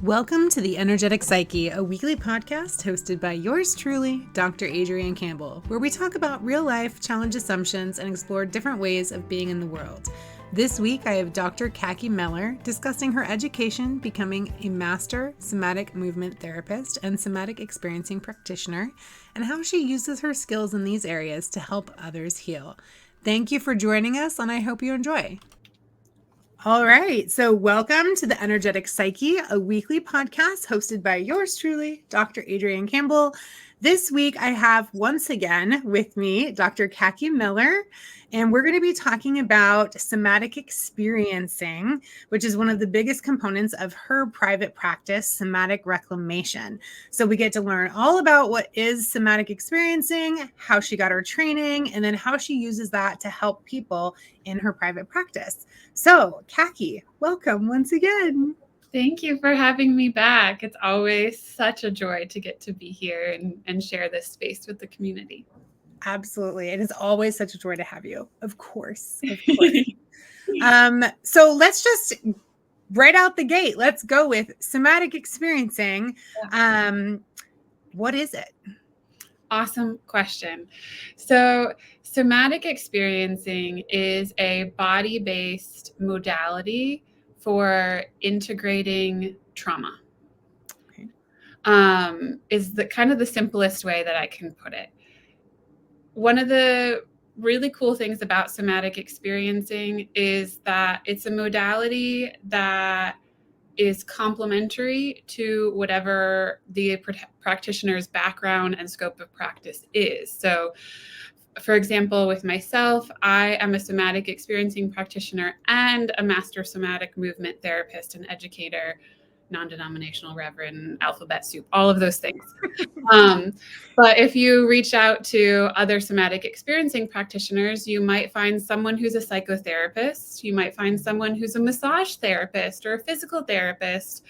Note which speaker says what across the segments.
Speaker 1: Welcome to the Energetic Psyche, a weekly podcast hosted by yours truly, Dr. Adrian Campbell, where we talk about real life, challenge assumptions, and explore different ways of being in the world. This week, I have Dr. Cacky Mellor discussing her education, becoming a master somatic movement therapist and somatic experiencing practitioner, and how she uses her skills in these areas to help others heal. Thank you for joining us, and I hope you enjoy. All right, so welcome to the Energetic Psyche, a weekly podcast hosted by yours truly, Dr. Adrian Campbell. This week, I have once again with me Dr. Cacky Mellor, and we're going to be talking about somatic experiencing, which is one of the biggest components of her private practice, Somatic Reclamation. So we get to learn all about what is somatic experiencing, how she got her training, and then how she uses that to help people in her private practice. So, Cacky, welcome once again.
Speaker 2: Thank you for having me back. It's always such a joy to get to be here and share this space with the community.
Speaker 1: Absolutely. It is always such a joy to have you. Of course. So let's just right out the gate, let's go with somatic experiencing. What is it?
Speaker 2: Awesome question. So somatic experiencing is a body-based modality for integrating trauma.
Speaker 1: Okay.
Speaker 2: Is the kind of the simplest way that I can put it. One of the really cool things about somatic experiencing is that it's a modality that is complementary to whatever the practitioner's background and scope of practice is. So, for example, with myself, I am a somatic experiencing practitioner and a master somatic movement therapist and educator, non-denominational reverend, alphabet soup, all of those things. But if you reach out to other somatic experiencing practitioners, you might find someone who's a psychotherapist. You might find someone who's a massage therapist or a physical therapist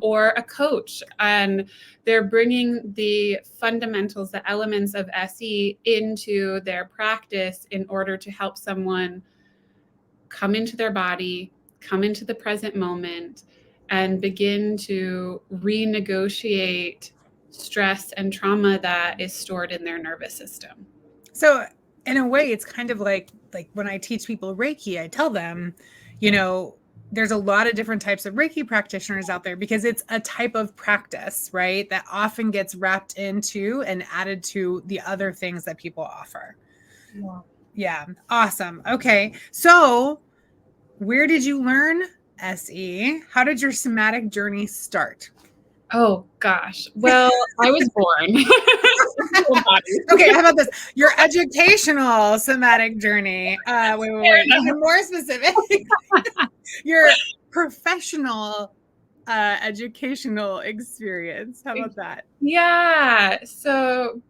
Speaker 2: or a coach. And they're bringing the fundamentals, the elements of SE into their practice in order to help someone come into their body, come into the present moment, and begin to renegotiate stress and trauma that is stored in their nervous system.
Speaker 1: So in a way, it's kind of like when I teach people Reiki, I tell them, there's a lot of different types of Reiki practitioners out there because it's a type of practice, right? That often gets wrapped into and added to the other things that people offer. Yeah. Awesome. Okay. So where did you learn SE? How did your somatic journey start?
Speaker 2: Oh, gosh. Well, I was born.
Speaker 1: Okay, how about this? Your educational somatic journey. Wait. More specific. Your professional educational experience. How about that?
Speaker 2: Yeah. So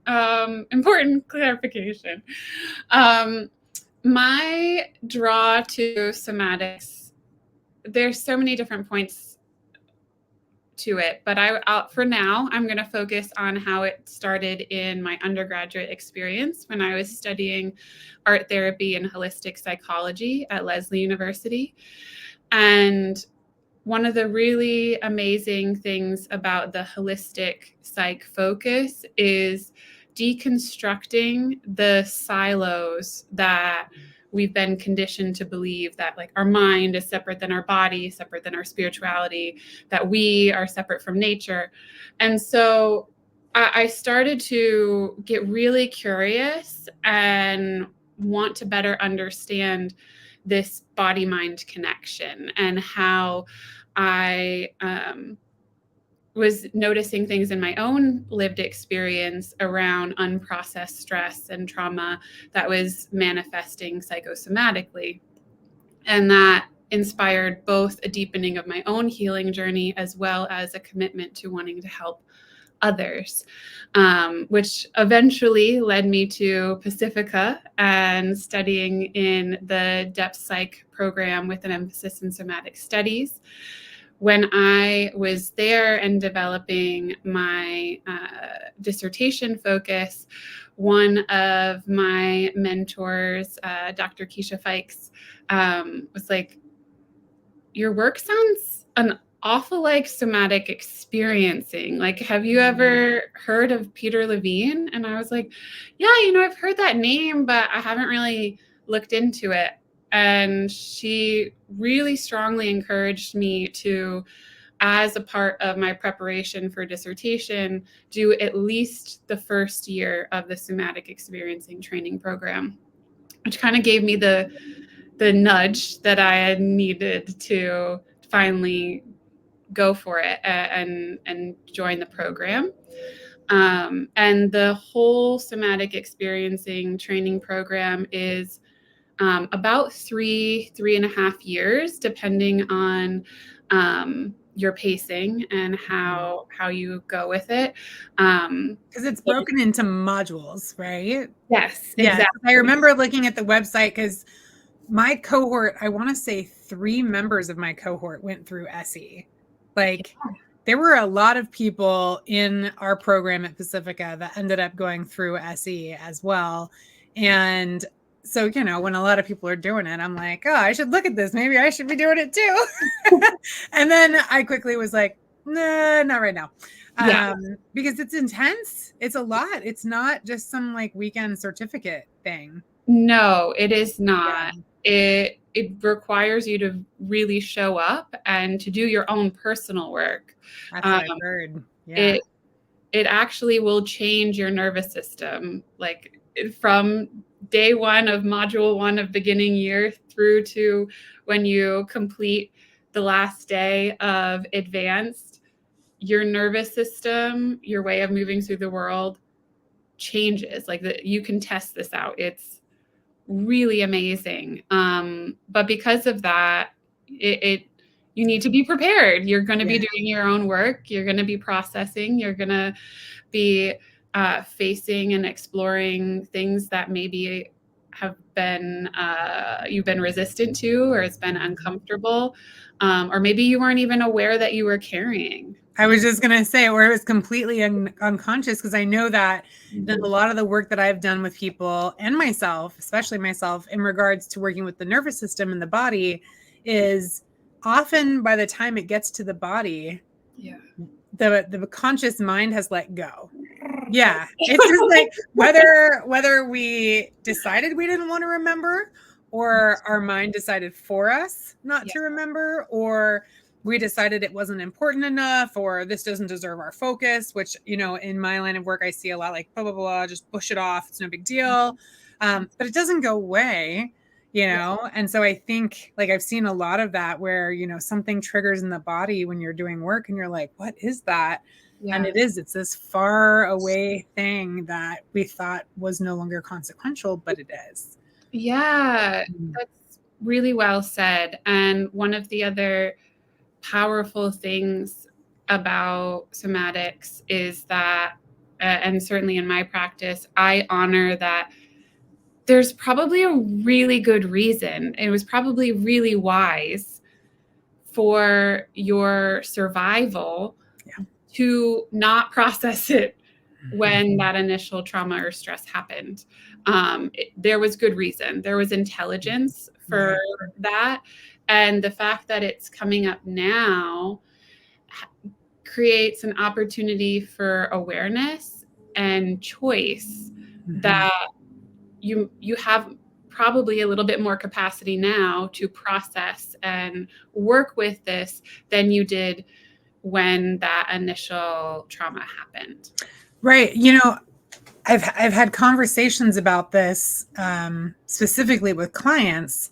Speaker 2: important clarification. My draw to somatics, there's so many different points to it, but for now, I'm going to focus on how it started in my undergraduate experience when I was studying art therapy and holistic psychology at Lesley University. And one of the really amazing things about the holistic psych focus is deconstructing the silos that we've been conditioned to believe, that like our mind is separate than our body, separate than our spirituality, that we are separate from nature. And so I started to get really curious and want to better understand this body-mind connection and how I was noticing things in my own lived experience around unprocessed stress and trauma that was manifesting psychosomatically. And that inspired both a deepening of my own healing journey as well as a commitment to wanting to help others, which eventually led me to Pacifica and studying in the Depth Psych program with an emphasis in somatic studies. When I was there and developing my dissertation focus, one of my mentors, Dr. Keisha Fikes, was like, your work sounds awful like somatic experiencing. Like, have you ever heard of Peter Levine? And I was like, yeah, I've heard that name, but I haven't really looked into it. And she really strongly encouraged me to, as a part of my preparation for dissertation, do at least the first year of the somatic experiencing training program, which kind of gave me the nudge that I had needed to finally go for it and join the program. And the whole somatic experiencing training program is about 3.5 years, depending on your pacing and how you go with it.
Speaker 1: Because it's broken into modules, right?
Speaker 2: Yes,
Speaker 1: Yeah.
Speaker 2: exactly.
Speaker 1: I remember looking at the website because my cohort, I want to say 3 members of my cohort went through SE. Like, there were a lot of people in our program at Pacifica that ended up going through SE as well. And so, when a lot of people are doing it, I'm like, oh, I should look at this. Maybe I should be doing it too. And then I quickly was like, nah, not right now. Because it's intense. It's a lot. It's not just some like weekend certificate thing.
Speaker 2: No, it is not. Yeah. It requires you to really show up and to do your own personal work.
Speaker 1: That's what I've heard. Yeah.
Speaker 2: It actually will change your nervous system, like from day 1 of module 1 of beginning year through to when you complete the last day of advanced. Your nervous system, your way of moving through the world changes. Like, you can test this out. It's really amazing. But because of that, you need to be prepared. You're going to be doing your own work. You're going to be processing. You're going to be facing and exploring things that maybe have been you've been resistant to, or it's been uncomfortable, or maybe you weren't even aware that you were carrying.
Speaker 1: I was just going to say, or it was completely unconscious, because I know that a lot of the work that I've done with people and myself, especially myself, in regards to working with the nervous system and the body, is often by the time it gets to the body, the conscious mind has let go. Yeah. It's just like whether we decided we didn't want to remember, or our mind decided for us not to remember, or we decided it wasn't important enough, or this doesn't deserve our focus, which, in my line of work, I see a lot like, blah, blah, blah, just push it off. It's no big deal. But it doesn't go away, And so I think, like, I've seen a lot of that where, something triggers in the body when you're doing work and you're like, what is that? Yeah. And it's this far away thing that we thought was no longer consequential, but it is.
Speaker 2: Yeah, that's really well said. And one of the other powerful things about somatics is that, and certainly in my practice, I honor that there's probably a really good reason. It was probably really wise for your survival to not process it when that initial trauma or stress happened. There was good reason. There was intelligence for that. And the fact that it's coming up now creates an opportunity for awareness and choice that you have probably a little bit more capacity now to process and work with this than you did when that initial trauma happened.
Speaker 1: Right. I've had conversations about this specifically with clients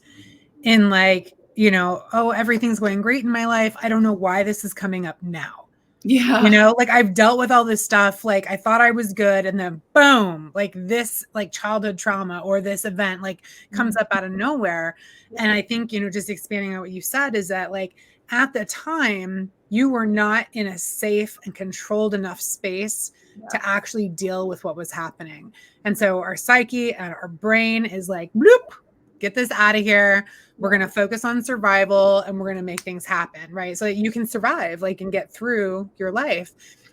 Speaker 1: in like, oh, everything's going great in my life. I don't know why this is coming up now.
Speaker 2: Yeah.
Speaker 1: Like, I've dealt with all this stuff. Like, I thought I was good. And then boom, like this, like childhood trauma or this event, like comes up out of nowhere. And I think, just expanding on what you said is that, like, at the time you were not in a safe and controlled enough space to actually deal with what was happening. And so our psyche and our brain is like, bloop, get this out of here. We're going to focus on survival and we're going to make things happen, right? So that you can survive, like, and get through your life.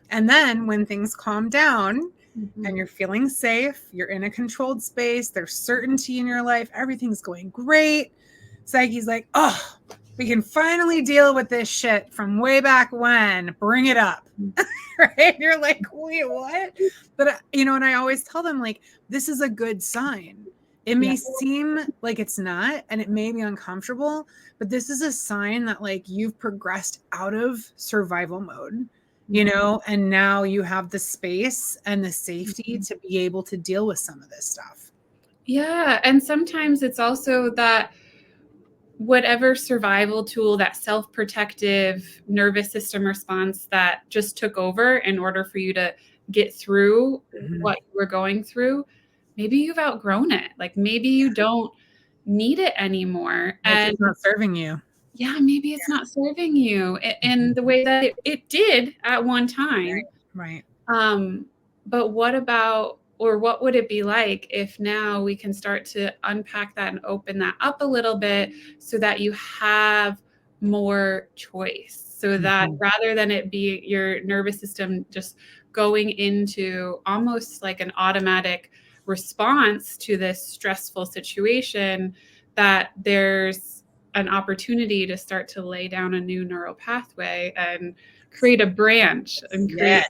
Speaker 1: And then when things calm down and you're feeling safe, you're in a controlled space, there's certainty in your life, everything's going great. Psyche's like, oh, We can finally deal with this shit from way back when. Bring it up. Right? You're like, wait, what? But, and I always tell them, like, this is a good sign. It may seem like it's not, and it may be uncomfortable, but this is a sign that, like, you've progressed out of survival mode, and now you have the space and the safety to be able to deal with some of this stuff.
Speaker 2: Yeah. And sometimes it's also that whatever survival tool, that self-protective nervous system response that just took over in order for you to get through what you were going through, maybe you've outgrown it. Like maybe you don't need it anymore.
Speaker 1: And it's not serving you.
Speaker 2: Yeah, maybe it's not serving you in the way that it did at one time.
Speaker 1: Right.
Speaker 2: But what about, or what would it be like if now we can start to unpack that and open that up a little bit so that you have more choice, so that rather than it be your nervous system just going into almost like an automatic response to this stressful situation, that there's an opportunity to start to lay down a new neural pathway and create a branch and create,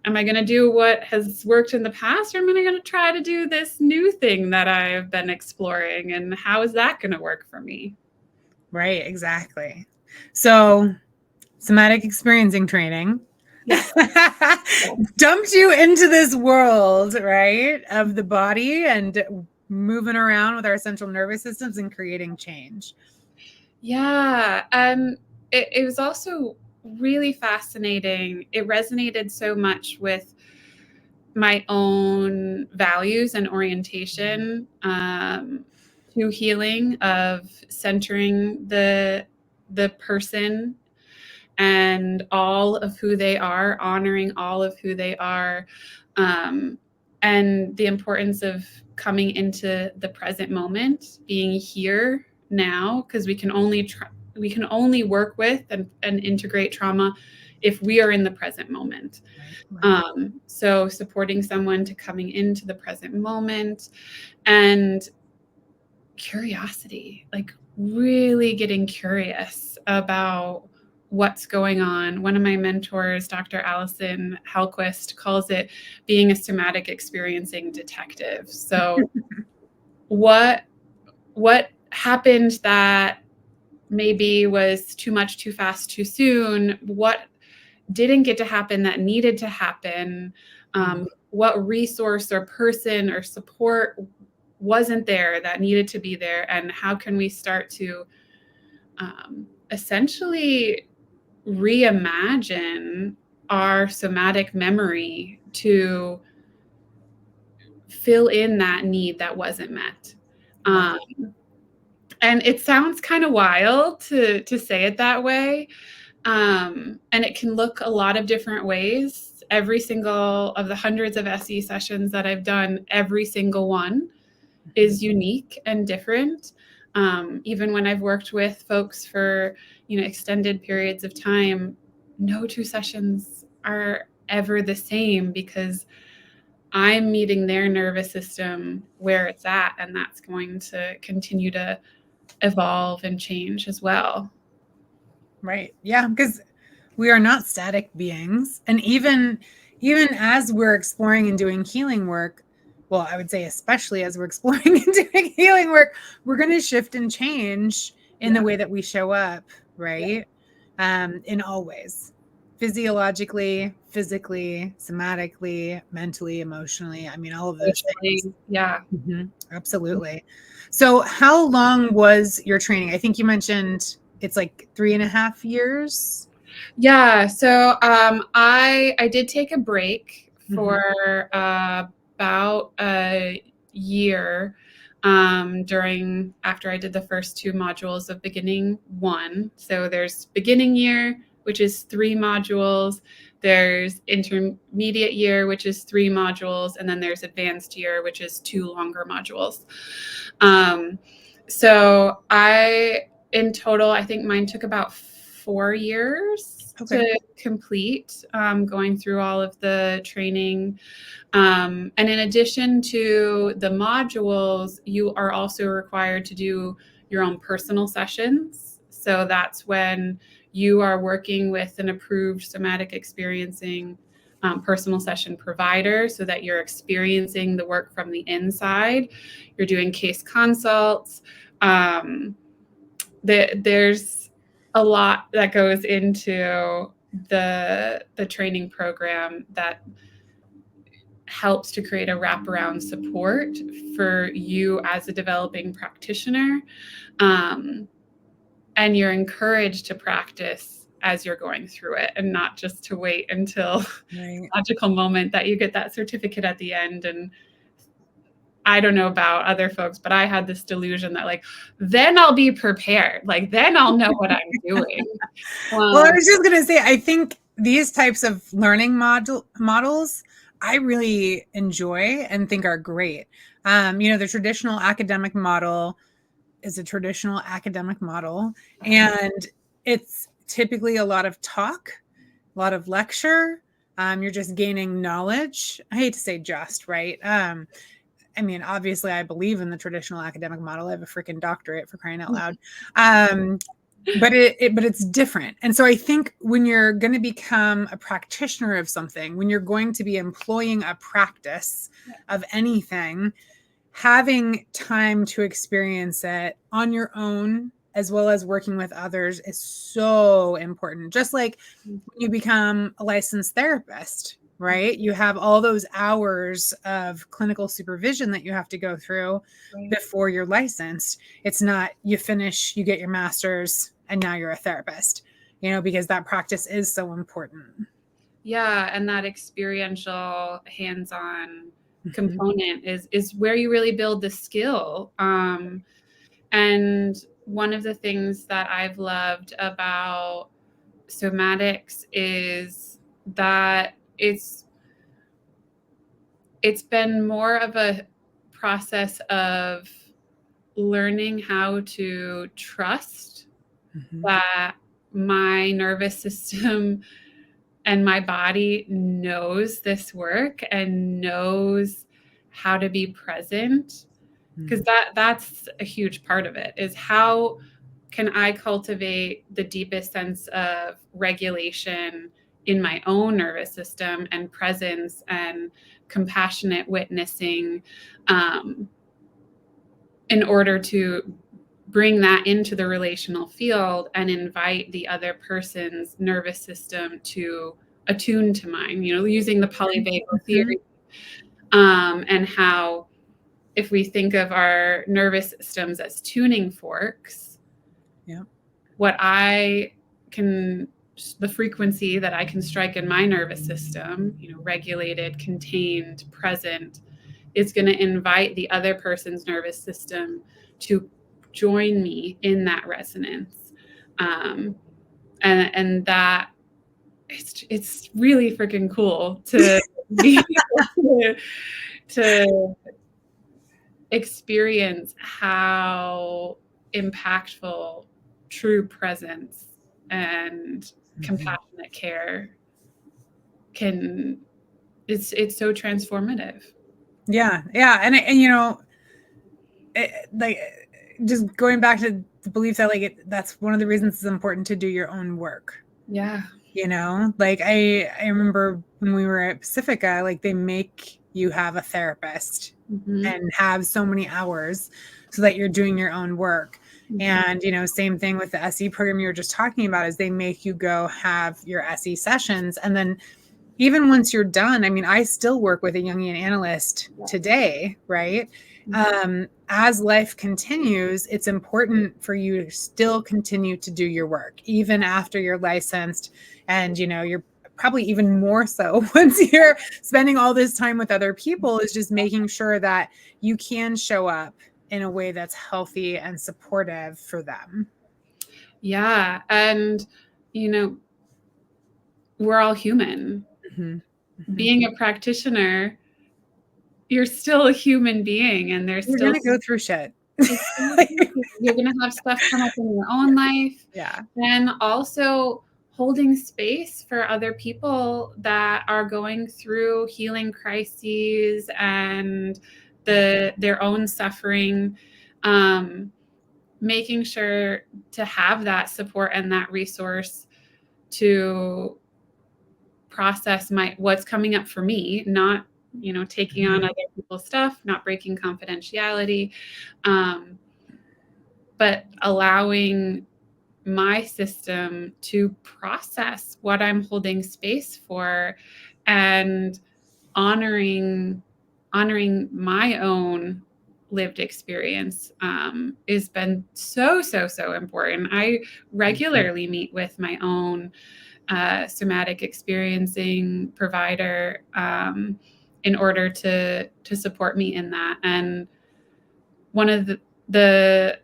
Speaker 2: am I going to do what has worked in the past, or am I going to try to do this new thing that I've been exploring? And how is that going to work for me?
Speaker 1: Right, exactly. So, somatic experiencing training dumped you into this world, right, of the body and moving around with our central nervous systems and creating change.
Speaker 2: Yeah. It was also really fascinating. It resonated so much with my own values and orientation to healing, of centering the person and all of who they are, honoring all of who they are, and the importance of coming into the present moment, being here now, because we can only work with and integrate trauma if we are in the present moment. Right. So supporting someone to coming into the present moment, and curiosity, like really getting curious about what's going on. One of my mentors, Dr. Allison Hellquist, calls it being a somatic experiencing detective. So what happened that maybe was too much, too fast, too soon? What didn't get to happen that needed to happen? What resource or person or support wasn't there that needed to be there? And how can we start to essentially reimagine our somatic memory to fill in that need that wasn't met? And it sounds kind of wild to say it that way. And it can look a lot of different ways. Every single of the hundreds of SE sessions that I've done, every single one is unique and different. Even when I've worked with folks for, extended periods of time, no two sessions are ever the same, because I'm meeting their nervous system where it's at, and that's going to continue to evolve and change as well.
Speaker 1: Right. Yeah, because we are not static beings. And even as we're exploring and doing healing work, well, I would say especially as we're exploring and doing healing work, we're going to shift and change in the way that we show up, right? In all ways. Physiologically, physically, somatically, mentally, emotionally. I mean, all of those things.
Speaker 2: Yeah.
Speaker 1: Absolutely. So how long was your training? I think you mentioned it's like 3.5 years.
Speaker 2: Yeah. So I did take a break for about a year after I did the first 2 modules of beginning 1. So there's beginning year, which is 3 modules. There's intermediate year, which is 3 modules. And then there's advanced year, which is 2 longer modules. So in total, I think mine took about 4 years to complete, going through all of the training. And in addition to the modules, you are also required to do your own personal sessions. So that's when you are working with an approved somatic experiencing personal session provider so that you're experiencing the work from the inside. You're doing case consults. There's a lot that goes into the training program that helps to create a wraparound support for you as a developing practitioner. And you're encouraged to practice as you're going through it and not just to wait until the magical moment that you get that certificate at the end. And I don't know about other folks, but I had this delusion that like, then I'll be prepared. Like, then I'll know what I'm doing.
Speaker 1: Well, I was just going to say, I think these types of learning models, I really enjoy and think are great. The traditional academic model is a traditional academic model, and it's typically a lot of talk, a lot of lecture. You're just gaining knowledge. I hate to say just, right? I mean, obviously, I believe in the traditional academic model. I have a freaking doctorate, for crying out loud. But it's different. And so I think when you're going to become a practitioner of something, when you're going to be employing a practice of anything, having time to experience it on your own, as well as working with others, is so important. Just like when you become a licensed therapist, right? You have all those hours of clinical supervision that you have to go through before you're licensed. It's not you finish, you get your master's, and now you're a therapist, because that practice is so important.
Speaker 2: Yeah. And that experiential hands-on component is where you really build the skill. And one of the things that I've loved about somatics is that it's been more of a process of learning how to trust that my nervous system and my body knows this work and knows how to be present. Because that's a huge part of it, is how can I cultivate the deepest sense of regulation in my own nervous system and presence and compassionate witnessing, in order to bring that into the relational field and invite the other person's nervous system to attune to mine, using the polyvagal theory, and how if we think of our nervous systems as tuning forks, the frequency that I can strike in my nervous system, regulated, contained, present, is going to invite the other person's nervous system to join me in that resonance. And that it's really freaking cool to be able to experience how impactful true presence and compassionate care it's so transformative.
Speaker 1: Yeah. And like, just going back to the belief that that's one of the reasons it's important to do your own work.
Speaker 2: Yeah.
Speaker 1: Like I remember when we were at Pacifica, like they make you have a therapist and have so many hours so that you're doing your own work. And, same thing with the SE program you were just talking about, is they make you go have your SE sessions. And then even once you're done, I mean, I still work with a Jungian analyst today, right? As life continues, it's important for you to still continue to do your work, even after you're licensed. And, you're probably even more so once you're spending all this time with other people, is just making sure that you can show up in a way that's healthy and supportive for them.
Speaker 2: Yeah. And, we're all human. Being a practitioner, you're still a human being, and you're
Speaker 1: going to go through shit.
Speaker 2: You're going to have stuff come up in your own life.
Speaker 1: Yeah.
Speaker 2: And also holding space for other people that are going through healing crises and their own suffering. making sure to have that support and that resource to process what's coming up for me, not, taking on other people's stuff, not breaking confidentiality, but allowing my system to process what I'm holding space for, and honoring my own lived experience has been so important. I regularly meet with my own somatic experiencing provider in order to support me in that. And one of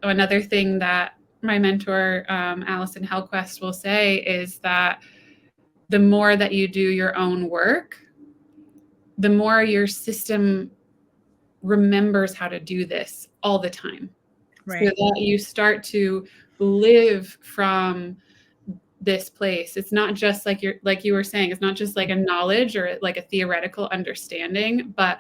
Speaker 2: another thing that my mentor Allison Hellquest will say is that the more that you do your own work, the more your system remembers how to do this all the time.
Speaker 1: Right.
Speaker 2: So that you start to live from this place. It's not just like you were saying, it's not just like a knowledge or like a theoretical understanding, but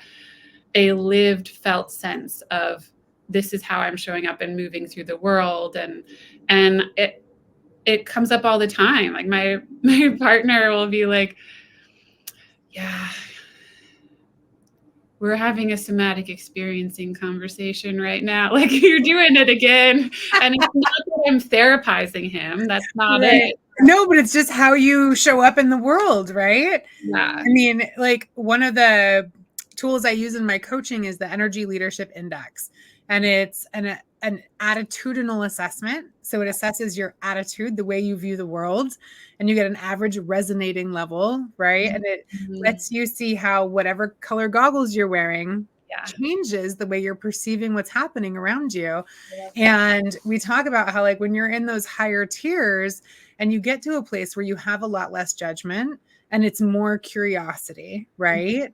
Speaker 2: a lived, felt sense of this is how I'm showing up and moving through the world. And it comes up all the time. Like my partner will be like, yeah, we're having a somatic experiencing conversation right now. Like, you're doing it again. And it's not that I'm therapizing him. That's not it.
Speaker 1: No, but it's just how you show up in the world, right?
Speaker 2: Yeah.
Speaker 1: I mean, like, one of the tools I use in my coaching is the Energy Leadership Index. And it's an attitudinal assessment. So it assesses your attitude, the way you view the world, and you get an average resonating level, right? And it lets you see how whatever color goggles you're wearing changes the way you're perceiving what's happening around you. And we talk about how, like, when you're in those higher tiers and you get to a place where you have a lot less judgment and it's more curiosity, right?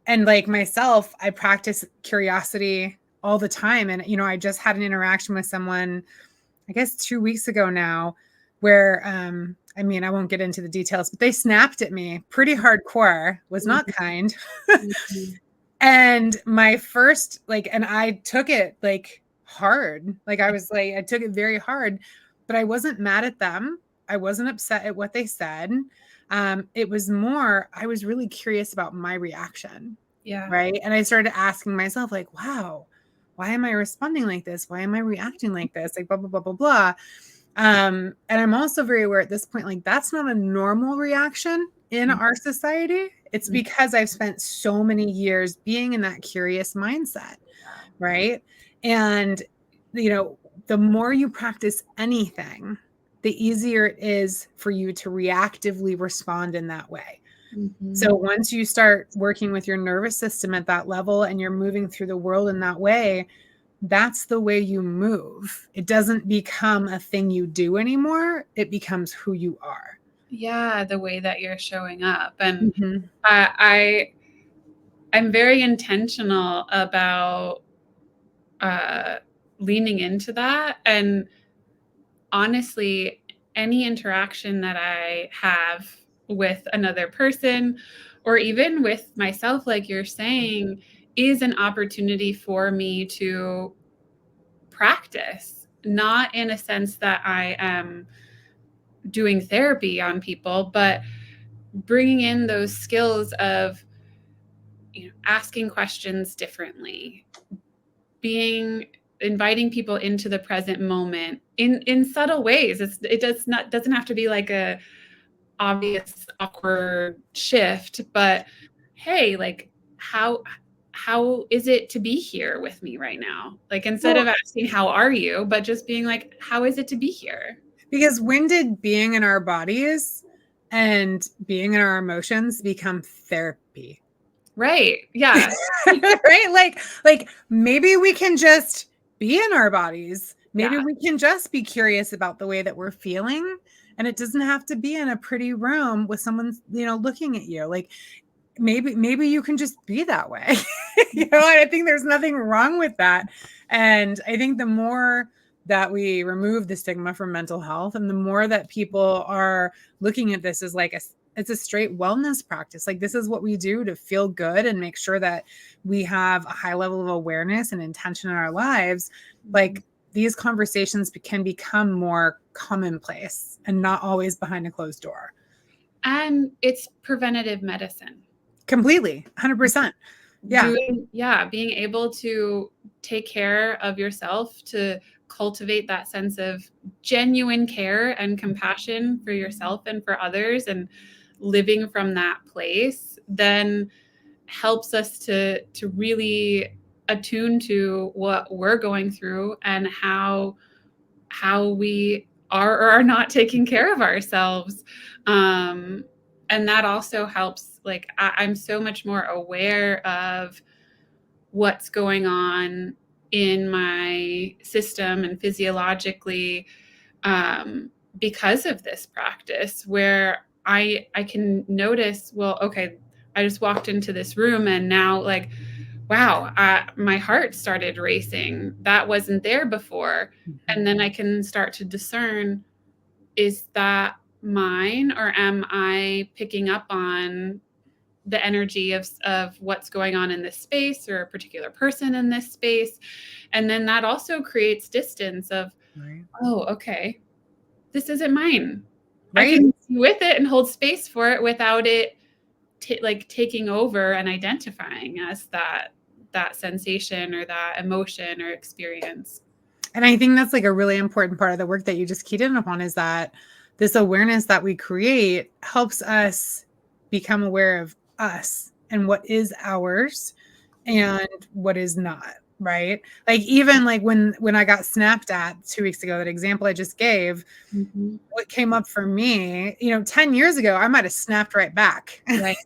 Speaker 1: And like myself, I practice curiosity all the time. And, I just had an interaction with someone, I guess 2 weeks ago now, where, I mean, I won't get into the details, but they snapped at me pretty hardcore, was not kind. And my first, and I took it like hard. Like, I was like, I took it very hard, but I wasn't mad at them. I wasn't upset at what they said. It was more, I was really curious about my reaction.
Speaker 2: Yeah.
Speaker 1: Right. And I started asking myself, like, wow, why am I responding like this? Why am I reacting like this? Like, blah, blah, blah, blah, blah. And I'm also very aware at this point, like, that's not a normal reaction in our society. It's because I've spent so many years being in that curious mindset. Right. And, the more you practice anything, the easier it is for you to reactively respond in that way. So once you start working with your nervous system at that level and you're moving through the world in that way, that's the way you move. It doesn't become a thing you do anymore. It becomes who you are.
Speaker 2: Yeah, the way that you're showing up. And I'm very intentional about leaning into that. And honestly, any interaction that I have with another person, or even with myself, like you're saying, is an opportunity for me to practice, not in a sense that I am doing therapy on people, but bringing in those skills of, asking questions differently, inviting people into the present moment in subtle ways. It doesn't have to be like a obvious awkward shift, but hey, like, how is it to be here with me right now? Like, instead of asking how are you, but just being like, how is it to be here?
Speaker 1: Because when did being in our bodies and being in our emotions become therapy?
Speaker 2: Right. Yeah.
Speaker 1: Right. Like maybe we can just be in our bodies. Maybe we can just be curious about the way that we're feeling. And it doesn't have to be in a pretty room with someone, looking at you. Like, maybe you can just be that way. And I think there's nothing wrong with that. And I think the more that we remove the stigma from mental health, and the more that people are looking at this as like it's a straight wellness practice. Like, this is what we do to feel good and make sure that we have a high level of awareness and intention in our lives. Like, these conversations can become more commonplace and not always behind a closed door.
Speaker 2: And it's preventative medicine.
Speaker 1: Completely. 100%. Yeah.
Speaker 2: Being able to take care of yourself, to cultivate that sense of genuine care and compassion for yourself and for others, and living from that place, then helps us to really attune to what we're going through and how we are or are not taking care of ourselves. And that also helps, like, I'm so much more aware of what's going on in my system and physiologically, because of this practice, where I can notice, well, okay, I just walked into this room and now, like, wow, my heart started racing. That wasn't there before. And then I can start to discern, is that mine, or am I picking up on the energy of what's going on in this space, or a particular person in this space? And then that also creates distance of, right. Oh, okay, this isn't mine. Right. I can be with it and hold space for it without it taking over and identifying as that sensation or that emotion or experience.
Speaker 1: And I think that's like a really important part of the work that you just keyed in upon, is that this awareness that we create helps us become aware of us and what is ours and what is not, right? Like, even like when I got snapped at 2 weeks ago, that example I just gave, what came up for me, 10 years ago, I might have snapped right back. Right.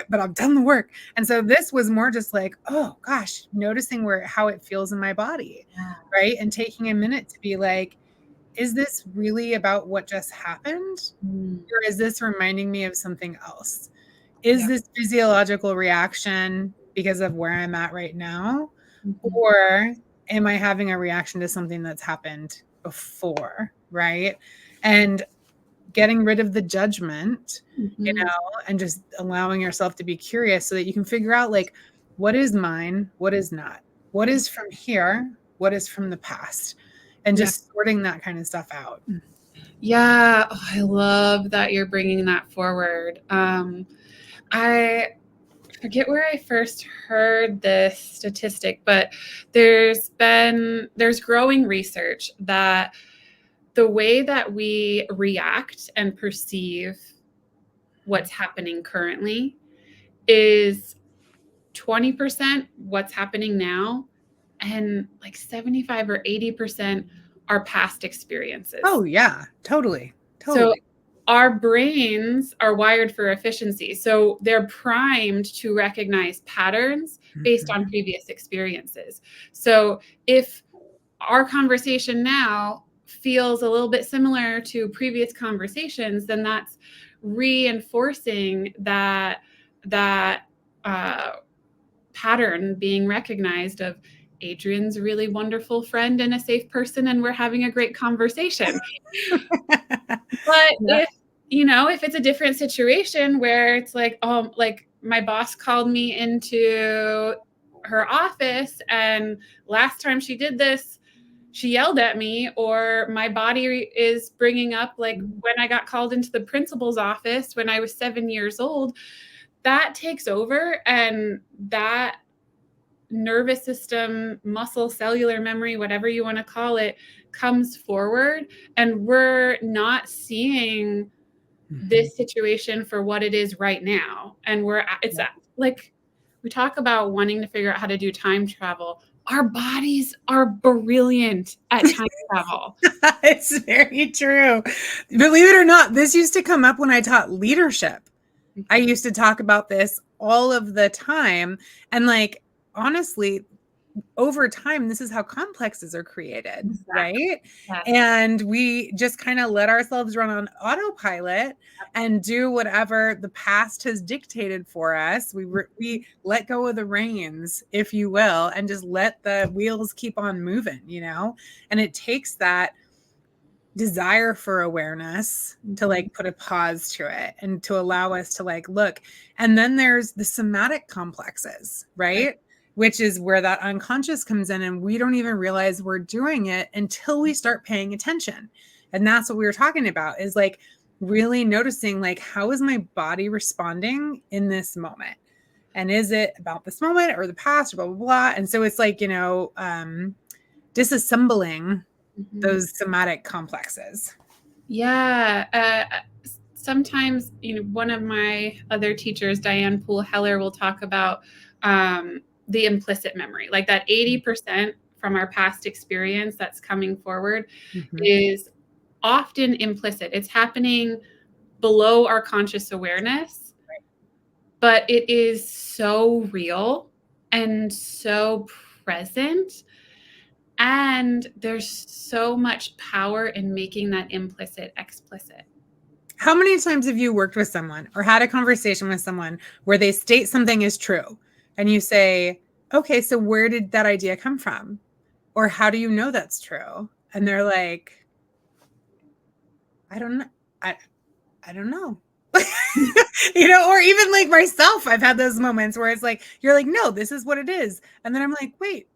Speaker 1: But I've done the work. And so this was more just like, oh gosh, noticing how it feels in my body. Yeah. Right. And taking a minute to be like, is this really about what just happened? Or is this reminding me of something else? Is this physiological reaction because of where I'm at right now? Or am I having a reaction to something that's happened before? Right. And getting rid of the judgment, and just allowing yourself to be curious so that you can figure out, like, what is mine, what is not, what is from here, what is from the past, and just sorting that kind of stuff out.
Speaker 2: Yeah. Oh, I love that you're bringing that forward. I forget where I first heard this statistic, but there's growing research that the way that we react and perceive what's happening currently is 20% what's happening now, and like 75 or 80% are past experiences.
Speaker 1: Oh yeah, totally.
Speaker 2: So our brains are wired for efficiency. So they're primed to recognize patterns based on previous experiences. So if our conversation now feels a little bit similar to previous conversations, then that's reinforcing that pattern being recognized of, Adrian's a really wonderful friend and a safe person, and we're having a great conversation. But if it's a different situation where it's like, like my boss called me into her office, and last time she did this, she yelled at me, or my body is bringing up, like, when I got called into the principal's office when I was 7 years old, that takes over, and that nervous system, muscle, cellular memory, whatever you want to call it, comes forward, and we're not seeing this situation for what it is right now. And like, we talk about wanting to figure out how to do time travel. Our bodies are brilliant at time travel.
Speaker 1: It's very true. Believe it or not, this used to come up when I taught leadership. I used to talk about this all of the time. And like, honestly, over time, this is how complexes are created, right? Yeah. And we just kind of let ourselves run on autopilot and do whatever the past has dictated for us. We let go of the reins, if you will, and just let the wheels keep on moving, and it takes that desire for awareness to like put a pause to it and to allow us to like look. And then there's the somatic complexes, right? which is where that unconscious comes in. And we don't even realize we're doing it until we start paying attention. And that's what we were talking about, is like really noticing, like, how is my body responding in this moment? And is it about this moment or the past or blah, blah, blah. And so it's like, disassembling those somatic complexes.
Speaker 2: Yeah. Sometimes, one of my other teachers, Diane Poole-Heller, will talk about the implicit memory, like that 80% from our past experience that's coming forward is often implicit. It's happening below our conscious awareness, but it is so real and so present. And there's so much power in making that implicit explicit.
Speaker 1: How many times have you worked with someone or had a conversation with someone where they state something is true and you say, okay, so where did that idea come from? Or how do you know that's true? And they're like, I don't know. I don't know. Or even like myself, I've had those moments where it's like, you're like, no, this is what it is. And then I'm like, wait,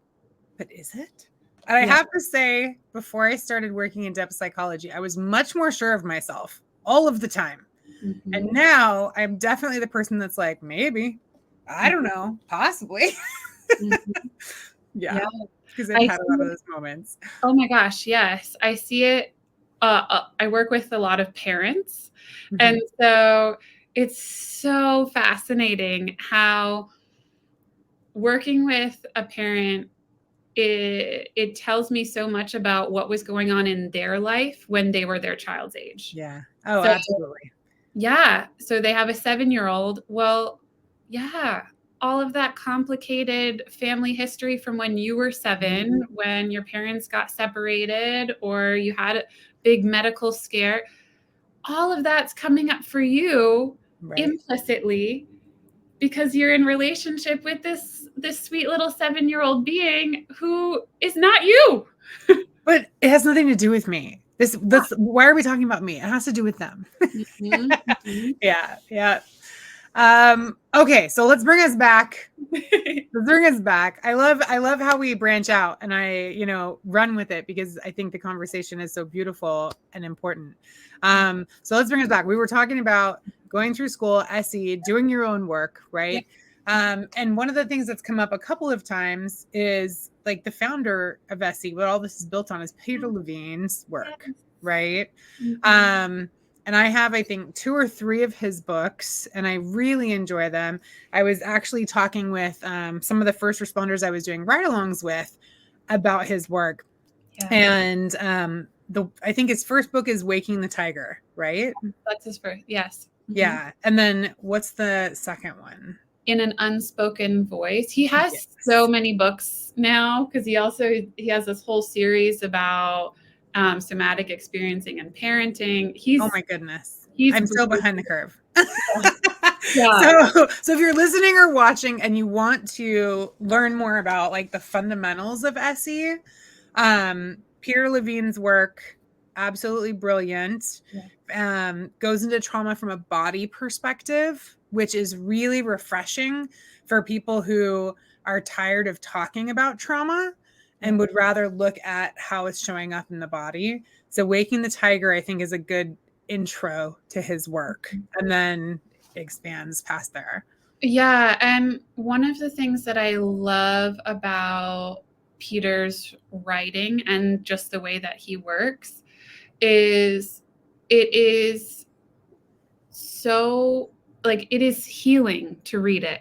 Speaker 1: but is it? And I have to say, before I started working in depth psychology, I was much more sure of myself all of the time. And now I'm definitely the person that's like, maybe, I don't know, possibly. Yeah. Because I've had a lot of those moments.
Speaker 2: Oh my gosh. Yes. I see it. I work with a lot of parents. And so it's so fascinating how working with a parent, it tells me so much about what was going on in their life when they were their child's age.
Speaker 1: Yeah. Oh, so, absolutely.
Speaker 2: Yeah. So they have a 7-year-old. Well, yeah. All of that complicated family history from when you were 7, when your parents got separated or you had a big medical scare, all of that's coming up for you implicitly because you're in relationship with this sweet little 7-year-old being who is not you.
Speaker 1: But it has nothing to do with me. Why are we talking about me? It has to do with them. Yeah. Okay, so let's bring us back. I love how we branch out and I, run with it because I think the conversation is so beautiful and important. So let's bring us back. We were talking about going through school, SE, doing your own work, right? And one of the things that's come up a couple of times is like the founder of SE, what all this is built on is Peter Levine's work, right? And I have, I think, 2 or 3 of his books, and I really enjoy them. I was actually talking with some of the first responders I was doing ride-alongs with about his work. And I think his first book is Waking the Tiger, right?
Speaker 2: That's his first, yes.
Speaker 1: Yeah. And then what's the second one?
Speaker 2: In an Unspoken Voice. He has so many books now because he has this whole series about somatic experiencing and parenting.
Speaker 1: Oh my goodness. I'm so behind the curve. So if you're listening or watching and you want to learn more about like the fundamentals of SE, Peter Levine's work, absolutely brilliant. Goes into trauma from a body perspective, which is really refreshing for people who are tired of talking about trauma and would rather look at how it's showing up in the body. So Waking the Tiger, I think, is a good intro to his work and then expands past there.
Speaker 2: Yeah. And one of the things that I love about Peter's writing and just the way that he works is it is so like it is healing to read it.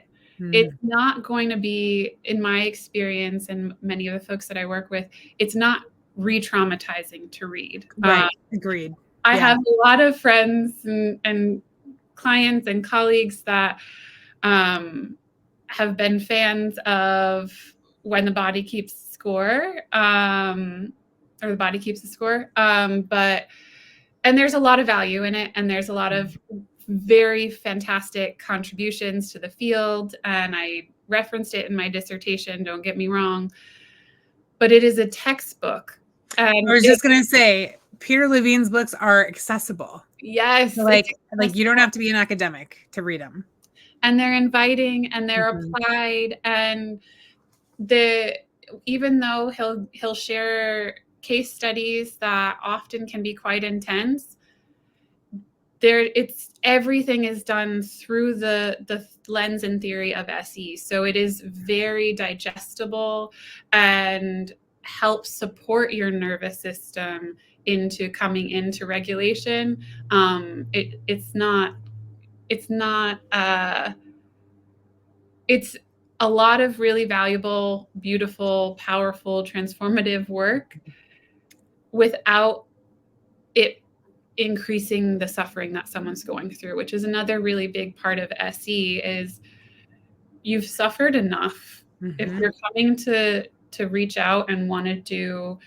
Speaker 2: It's not going to be, in my experience and many of the folks that I work with, it's not re-traumatizing to read.
Speaker 1: Right. Agreed.
Speaker 2: I have a lot of friends and clients and colleagues that have been fans of When the Body Keeps Score, or The Body Keeps the Score. And there's a lot of value in it, and there's a lot of very fantastic contributions to the field. And I referenced it in my dissertation, don't get me wrong, but it is a textbook. And
Speaker 1: I was just going to say, Peter Levine's books are accessible.
Speaker 2: Yes.
Speaker 1: So like you don't have to be an academic to read them.
Speaker 2: And they're inviting and they're applied. And even though he'll share case studies that often can be quite intense, everything is done through the lens and theory of SE. So it is very digestible and helps support your nervous system into coming into regulation. It's a lot of really valuable, beautiful, powerful, transformative work without it increasing the suffering that someone's going through, which is another really big part of SE. Is you've suffered enough. If you're coming to reach out and want to do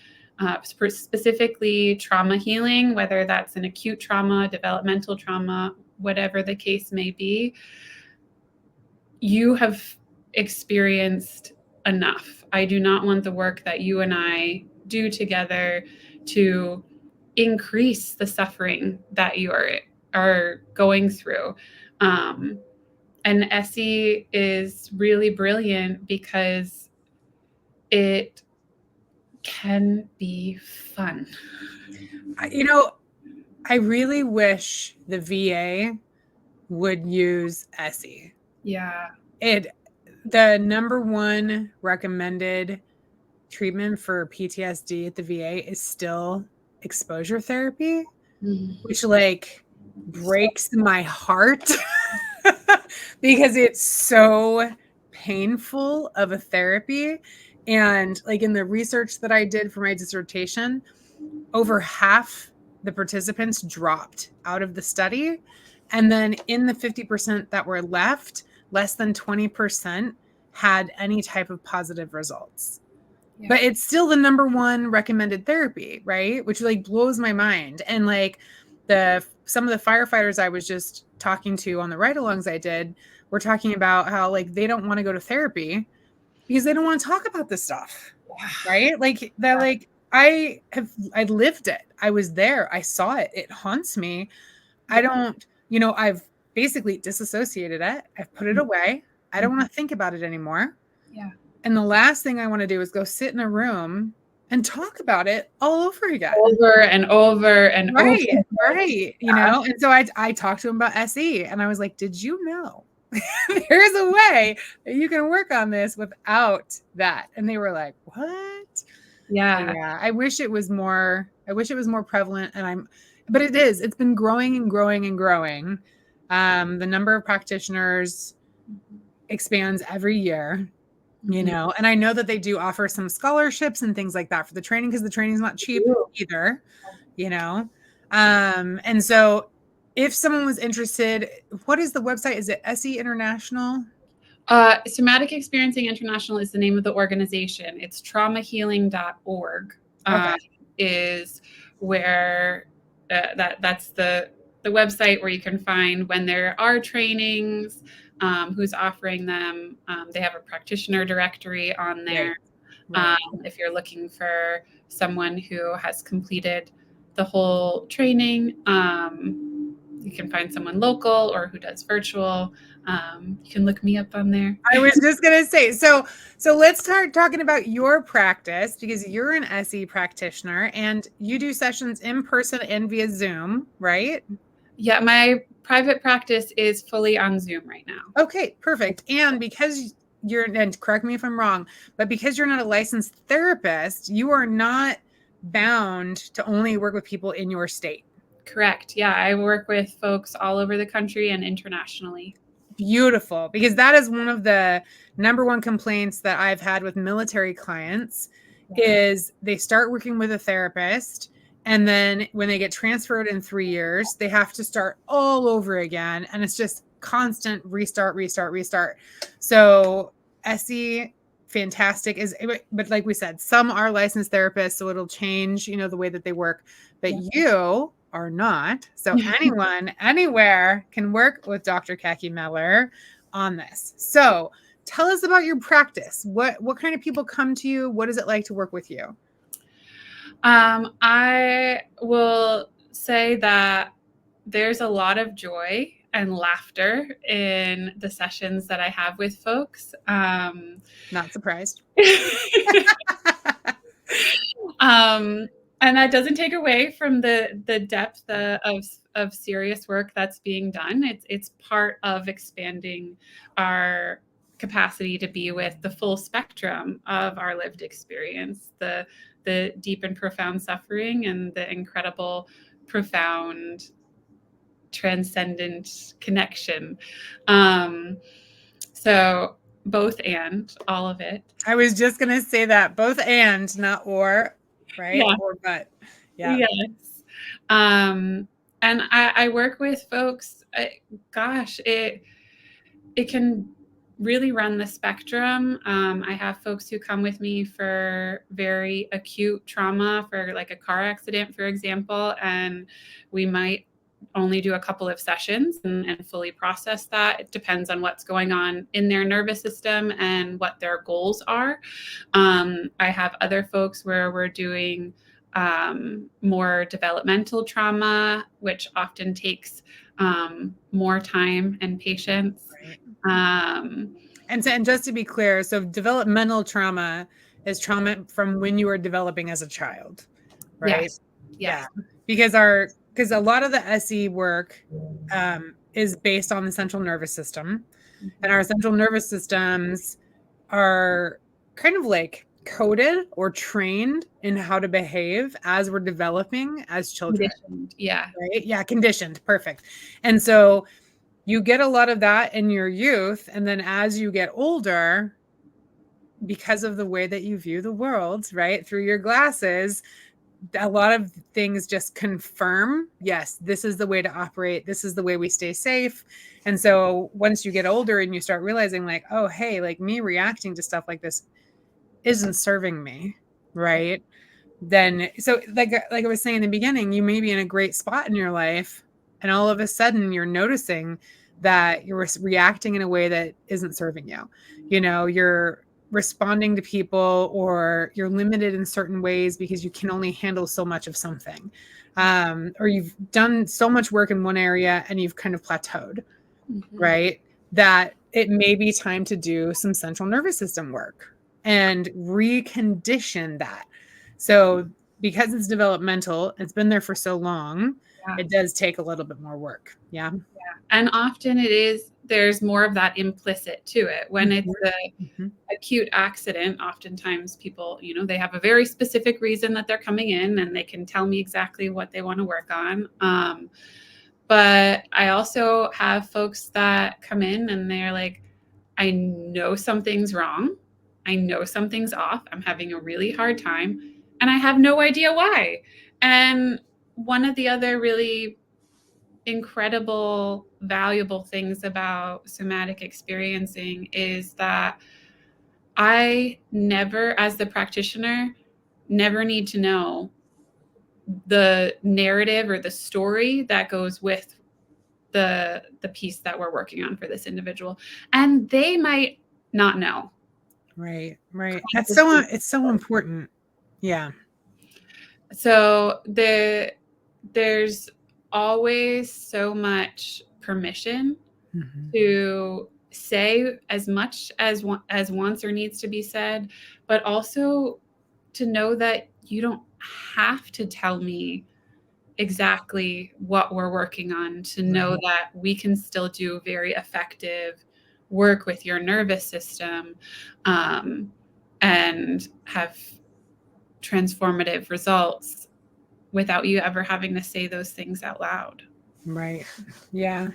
Speaker 2: specifically trauma healing, whether that's an acute trauma, developmental trauma, whatever the case may be, you have experienced enough. I do not want the work that you and I do together to increase the suffering that you are going through. And SE is really brilliant because it can be fun.
Speaker 1: I really wish the VA would use SE.
Speaker 2: Yeah.
Speaker 1: The number one recommended treatment for PTSD at the VA is still exposure therapy, which breaks my heart because it's so painful of a therapy. And in the research that I did for my dissertation, over half the participants dropped out of the study. And then in the 50% that were left, less than 20% had any type of positive results. Yeah. But it's still the number one recommended therapy, right? Which blows my mind. And some of the firefighters I was just talking to on the ride-alongs I did were talking about how they don't want to go to therapy because they don't want to talk about this stuff, right? I lived it. I was there. I saw it. It haunts me. I don't, I've basically disassociated it. I've put it away. I don't want to think about it anymore.
Speaker 2: Yeah.
Speaker 1: And the last thing I want to do is go sit in a room and talk about it all over again.
Speaker 2: Over and over and over.
Speaker 1: Right. And so I talked to him about SE and I was like, did you know there's a way that you can work on this without that? And they were like, what?
Speaker 2: Yeah.
Speaker 1: I wish it was more prevalent. But it is. It's been growing and growing and growing. The number of practitioners expands every year, and I know that they do offer some scholarships and things like that for the training because the training is not cheap either, and so if someone was interested, what is the website? Is it SE International?
Speaker 2: Somatic Experiencing International is the name of the organization. It's traumahealing.org. Is where that's the website where you can find when there are trainings, who's offering them. They have a practitioner directory on there. Right. If you're looking for someone who has completed the whole training, you can find someone local or who does virtual. You can look me up on there.
Speaker 1: I was just going to say, so let's start talking about your practice because you're an SE practitioner and you do sessions in person and via Zoom, right?
Speaker 2: Yeah, my private practice is fully on Zoom right now.
Speaker 1: Okay, perfect. And because and correct me if I'm wrong, but because you're not a licensed therapist, you are not bound to only work with people in your state.
Speaker 2: Correct. Yeah, I work with folks all over the country and internationally.
Speaker 1: Beautiful. Because that is one of the number one complaints that I've had with military clients is they start working with a therapist. And then when they get transferred in 3 years, they have to start all over again. And it's just constant restart. So SE, fantastic. But like we said, some are licensed therapists, so it'll change, the way that they work. But you are not. So anyone, anywhere can work with Dr. Cacky Mellor on this. So tell us about your practice. What kind of people come to you? What is it like to work with you?
Speaker 2: I will say that there's a lot of joy and laughter in the sessions that I have with folks.
Speaker 1: Not surprised.
Speaker 2: And that doesn't take away from the depth of serious work that's being done. It's part of expanding our capacity to be with the full spectrum of our lived experience, the deep and profound suffering and the incredible, profound, transcendent connection. So both and all of it.
Speaker 1: I was just going to say that, both and, not or, right?
Speaker 2: Yeah.
Speaker 1: Or but. Yeah.
Speaker 2: Yes. And I work with folks, gosh, it can really run the spectrum. I have folks who come with me for very acute trauma, for like a car accident, for example, and we might only do a couple of sessions and fully process that. It depends on what's going on in their nervous system and what their goals are. I have other folks where we're doing more developmental trauma, which often takes more time and patience.
Speaker 1: Right. And just to be clear, so developmental trauma is trauma from when you were developing as a child, right?
Speaker 2: Yes. Yes.
Speaker 1: Yeah, because a lot of the SE work is based on the central nervous system, and our central nervous systems are kind of like coded or trained in how to behave as we're developing as children.
Speaker 2: Conditioned. Yeah.
Speaker 1: Right? Yeah, conditioned. Perfect. And so you get a lot of that in your youth, and then as you get older, because of the way that you view the world, right, through your glasses, a lot of things just confirm, yes, this is the way to operate. This is the way we stay safe. And so once you get older and you start realizing like, oh, hey, like me reacting to stuff like this isn't serving me, right? Then, so like I was saying in the beginning, you may be in a great spot in your life, and all of a sudden you're noticing that you're reacting in a way that isn't serving you. You know, you're responding to people, or you're limited in certain ways because you can only handle so much of something. Or you've done so much work in one area and you've kind of plateaued, right? That it may be time to do some central nervous system work and recondition that. So because it's developmental, it's been there for so long, it does take a little bit more work. Yeah.
Speaker 2: And often there's more of that implicit to it. When it's the acute accident, oftentimes people, they have a very specific reason that they're coming in, and they can tell me exactly what they want to work on. But I also have folks that come in and they're like, I know something's wrong. I know something's off. I'm having a really hard time, and I have no idea why. And one of the other really incredible, valuable things about somatic experiencing is that I never, as the practitioner, never need to know the narrative or the story that goes with the piece that we're working on for this individual. And they might not know.
Speaker 1: Right. It's so important. Yeah.
Speaker 2: So there's always so much permission to say as much as wants or needs to be said, but also to know that you don't have to tell me exactly what we're working on, to know that we can still do very effective work with your nervous system, and have transformative results without you ever having to say those things out loud.
Speaker 1: Right. Yeah.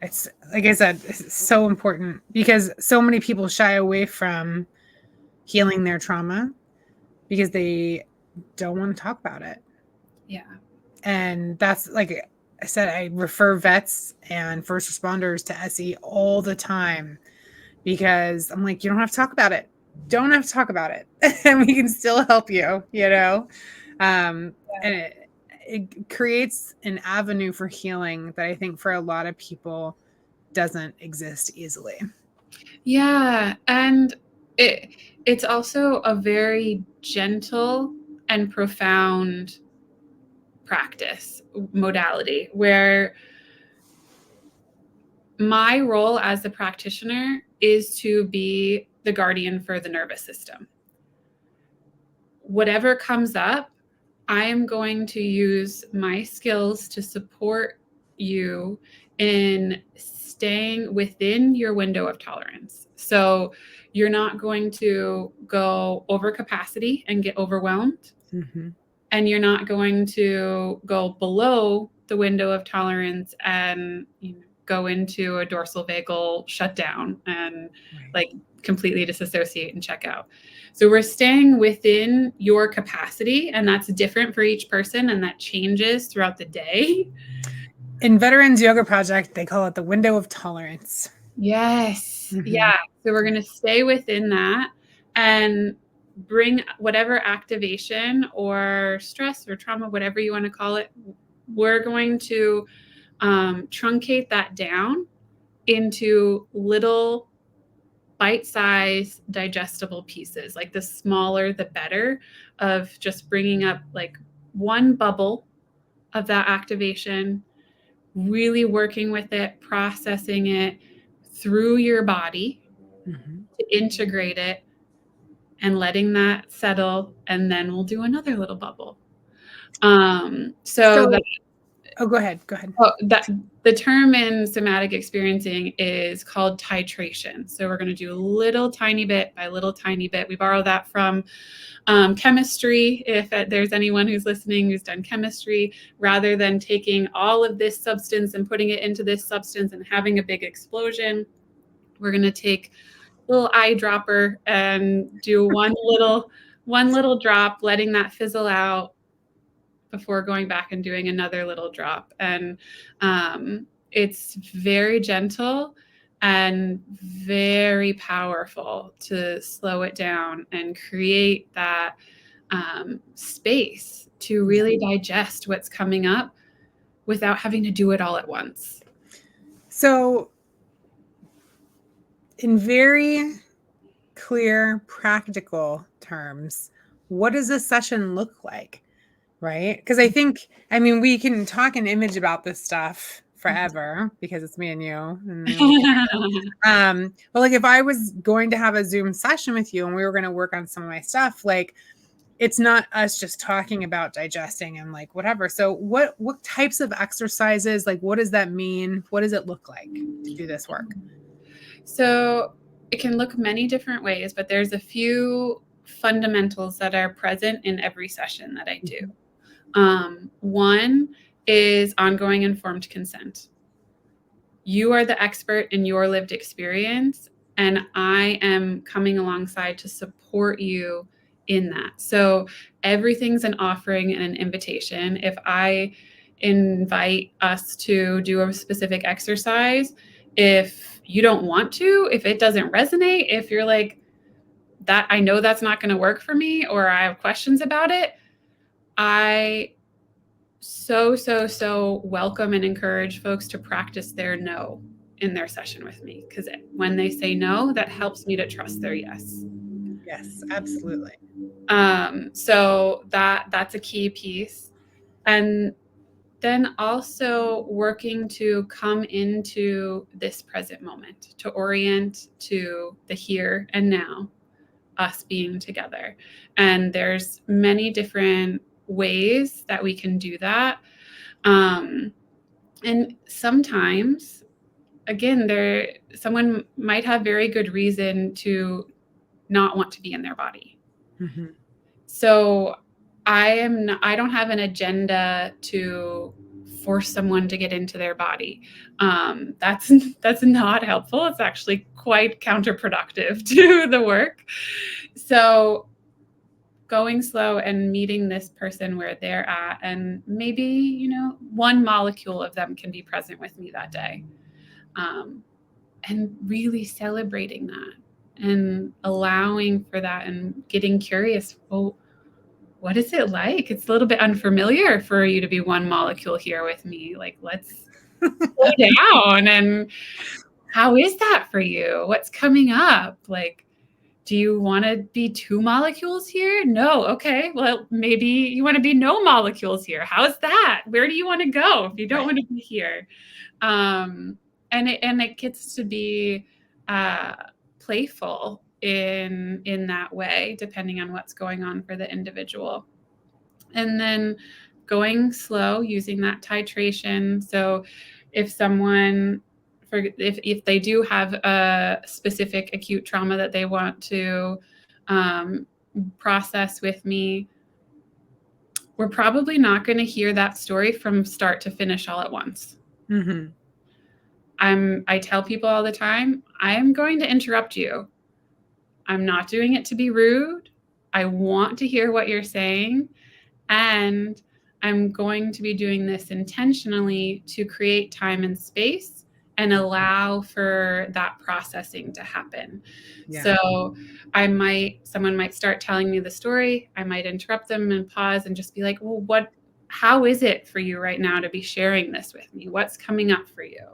Speaker 1: It's, like I said, it's so important because so many people shy away from healing their trauma because they don't want to talk about it.
Speaker 2: Yeah.
Speaker 1: And that's, like I said, I refer vets and first responders to SE all the time because I'm like, you don't have to talk about it. Don't have to talk about it. And we can still help you, And it creates an avenue for healing that I think for a lot of people doesn't exist easily.
Speaker 2: Yeah. And it's also a very gentle and profound practice modality where my role as the practitioner is to be the guardian for the nervous system. Whatever comes up, I am going to use my skills to support you in staying within your window of tolerance. So you're not going to go over capacity and get overwhelmed.
Speaker 1: Mm-hmm.
Speaker 2: And you're not going to go below the window of tolerance and go into a dorsal vagal shutdown and like completely disassociate and check out. So we're staying within your capacity, and that's different for each person, and that changes throughout the day.
Speaker 1: In Veterans Yoga Project, they call it the window of tolerance.
Speaker 2: Yes. Mm-hmm. Yeah. So we're going to stay within that and bring whatever activation or stress or trauma, whatever you want to call it, we're going to truncate that down into little bite-sized digestible pieces. Like the smaller, the better, of just bringing up like one bubble of that activation, really working with it, processing it through your body to integrate it and letting that settle. And then we'll do another little bubble. So
Speaker 1: go ahead.
Speaker 2: The term in somatic experiencing is called titration. So we're going to do little tiny bit by little tiny bit. We borrow that from chemistry. If there's anyone who's listening who's done chemistry, rather than taking all of this substance and putting it into this substance and having a big explosion, we're going to take a little eyedropper and do one little drop, letting that fizzle out before going back and doing another little drop. And it's very gentle and very powerful to slow it down and create that space to really digest what's coming up without having to do it all at once.
Speaker 1: So in very clear, practical terms, what does a session look like? Right? Because I mean, we can talk an image about this stuff forever because it's me and you. But like if I was going to have a Zoom session with you and we were going to work on some of my stuff, like it's not us just talking about digesting and like whatever. So what types of exercises, like what does that mean? What does it look like to do this work?
Speaker 2: So it can look many different ways, but there's a few fundamentals that are present in every session that I do. One is ongoing informed consent. You are the expert in your lived experience, and I am coming alongside to support you in that. So everything's an offering and an invitation. If I invite us to do a specific exercise, if you don't want to, if it doesn't resonate, if you're like, that I know that's not going to work for me, or I have questions about it, I so welcome and encourage folks to practice their no in their session with me, because when they say no, that helps me to trust their yes.
Speaker 1: Yes, absolutely.
Speaker 2: So that's a key piece. And then also working to come into this present moment, to orient to the here and now, us being together. And there's many different ways that we can do that. And sometimes, again, someone might have very good reason to not want to be in their body. Mm-hmm. So I don't have an agenda to force someone to get into their body. That's not helpful. It's actually quite counterproductive to the work. So going slow and meeting this person where they're at, and maybe, one molecule of them can be present with me that day. And really celebrating that and allowing for that and getting curious. Well, what is it like? It's a little bit unfamiliar for you to be one molecule here with me. Like, let's slow down. And how is that for you? What's coming up? Like, do you want to be 2 molecules here? No. Okay. Well, maybe you want to be no molecules here. How's that? Where do you want to go if you don't want to be here? And it gets to be playful in that way, depending on what's going on for the individual. And then going slow, using that titration. So if someone, if they do have a specific acute trauma that they want to process with me, we're probably not going to hear that story from start to finish all at once.
Speaker 1: Mm-hmm.
Speaker 2: I tell people all the time, I am going to interrupt you. I'm not doing it to be rude. I want to hear what you're saying. And I'm going to be doing this intentionally to create time and space and allow for that processing to happen. Yeah. So someone might start telling me the story. I might interrupt them and pause and just be like, well, how is it for you right now to be sharing this with me? What's coming up for you?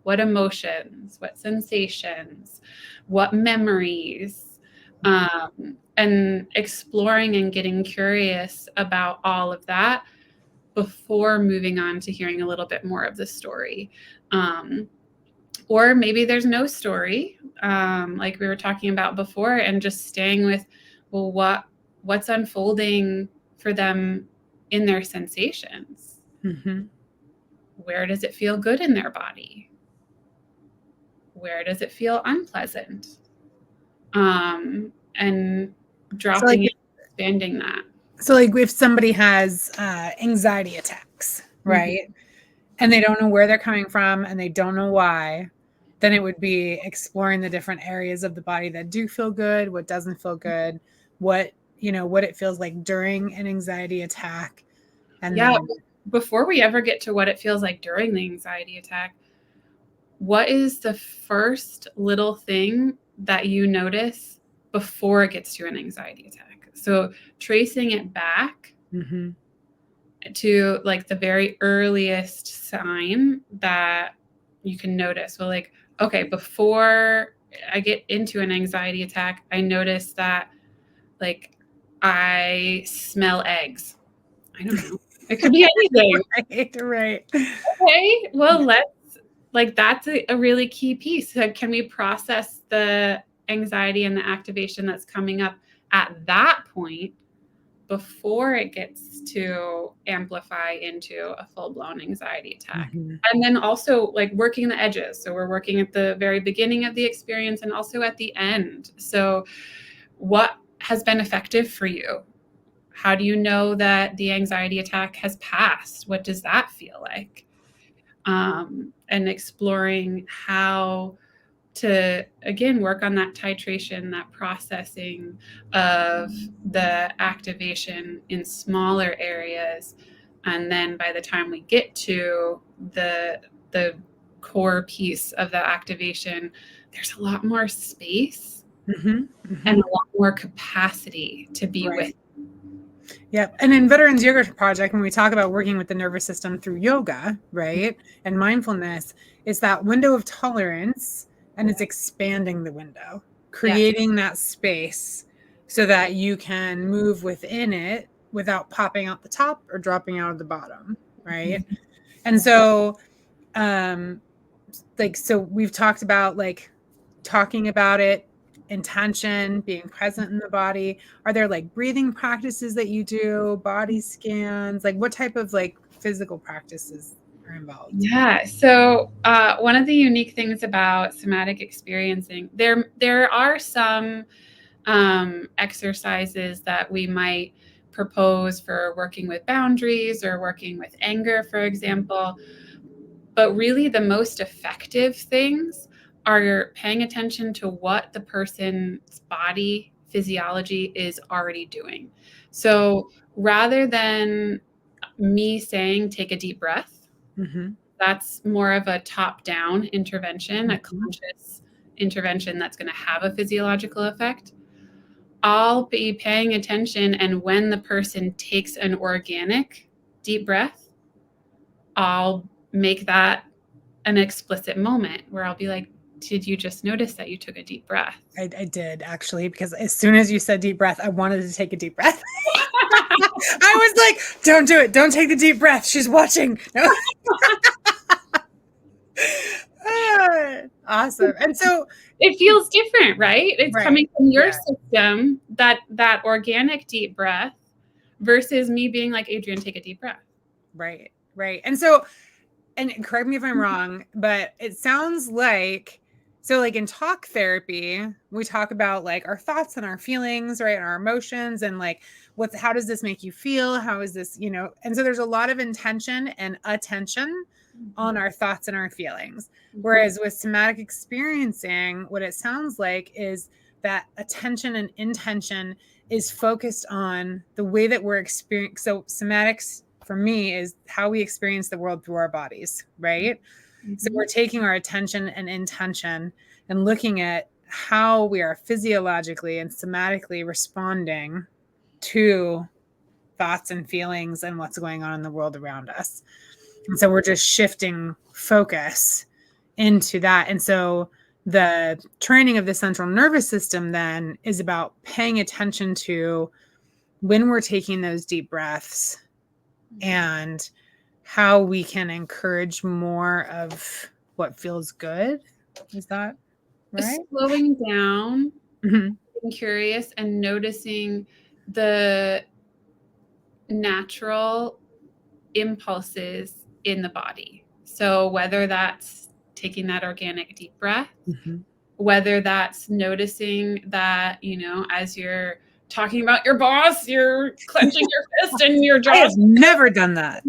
Speaker 2: What emotions, what sensations, what memories, and exploring and getting curious about all of that before moving on to hearing a little bit more of the story. Or maybe there's no story, like we were talking about before, and just staying with, well, what's unfolding for them in their sensations?
Speaker 1: Mm-hmm.
Speaker 2: Where does it feel good in their body? Where does it feel unpleasant? And dropping it, expanding that.
Speaker 1: So like if somebody has anxiety attacks, right? Mm-hmm. And they don't know where they're coming from and they don't know why, then it would be exploring the different areas of the body that do feel good, what doesn't feel good, what it feels like during an anxiety attack.
Speaker 2: And then, before we ever get to what it feels like during the anxiety attack, what is the first little thing that you notice before it gets to an anxiety attack? So tracing it back
Speaker 1: mm-hmm.
Speaker 2: to like the very earliest sign that you can notice. Well, like, okay, before I get into an anxiety attack, I notice that like I smell eggs. I don't know. It could be anything.
Speaker 1: Right.
Speaker 2: Okay, well, that's a really key piece. So can we process the anxiety and the activation that's coming up at that point before it gets to amplify into a full-blown anxiety attack? Mm-hmm. And then also like working the edges. So we're working at the very beginning of the experience and also at the end. So what has been effective for you? How do you know that the anxiety attack has passed? What does that feel like? And exploring how to, again, work on that titration, that processing of the activation in smaller areas. And then by the time we get to the core piece of the activation, there's a lot more space mm-hmm. Mm-hmm. and a lot more capacity to be right. with.
Speaker 1: Yep. And in Veterans Yoga Project, when we talk about working with the nervous system through yoga, right, and mindfulness, it's that window of tolerance, and it's expanding the window, creating that space so that you can move within it without popping out the top or dropping out of the bottom, right? Mm-hmm. And so, so we've talked about like talking about it, intention, being present in the body. Are there like breathing practices that you do, body scans? Like what type of like physical practices are involved?
Speaker 2: Yeah. So one of the unique things about somatic experiencing, there are some exercises that we might propose for working with boundaries or working with anger, for example. But really the most effective things are paying attention to what the person's body physiology is already doing. So rather than me saying, take a deep breath, mm-hmm. that's more of a top-down intervention, mm-hmm. a conscious intervention that's going to have a physiological effect. I'll be paying attention, and when the person takes an organic deep breath, I'll make that an explicit moment where I'll be like, did you just notice that you took a deep breath?
Speaker 1: I did actually, because as soon as you said deep breath, I wanted to take a deep breath. I was like, don't do it. Don't take the deep breath. She's watching. No. Awesome. And so
Speaker 2: it feels different, right? It's
Speaker 1: right.
Speaker 2: coming from your
Speaker 1: Yeah.
Speaker 2: system, that organic deep breath, versus me being like, Adrian, take a deep breath.
Speaker 1: Right. Right. And so, and correct me if I'm wrong, but it sounds like, so like in talk therapy, we talk about like our thoughts and our feelings, right? And our emotions and like how does this make you feel? How is this, and so there's a lot of intention and attention on our thoughts and our feelings. Whereas with somatic experiencing, what it sounds like is that attention and intention is focused on the way that we're experiencing. So somatics for me is how we experience the world through our bodies, right? So we're taking our attention and intention and looking at how we are physiologically and somatically responding to thoughts and feelings and what's going on in the world around us. And so we're just shifting focus into that. And so the training of the central nervous system then is about paying attention to when we're taking those deep breaths and how we can encourage more of what feels good. Is that right?
Speaker 2: Slowing down, being curious, and noticing the natural impulses in the body. So whether that's taking that organic deep breath, whether that's noticing that, as you're talking about your boss, you're clenching your fist and your jaw.
Speaker 1: I have never done that.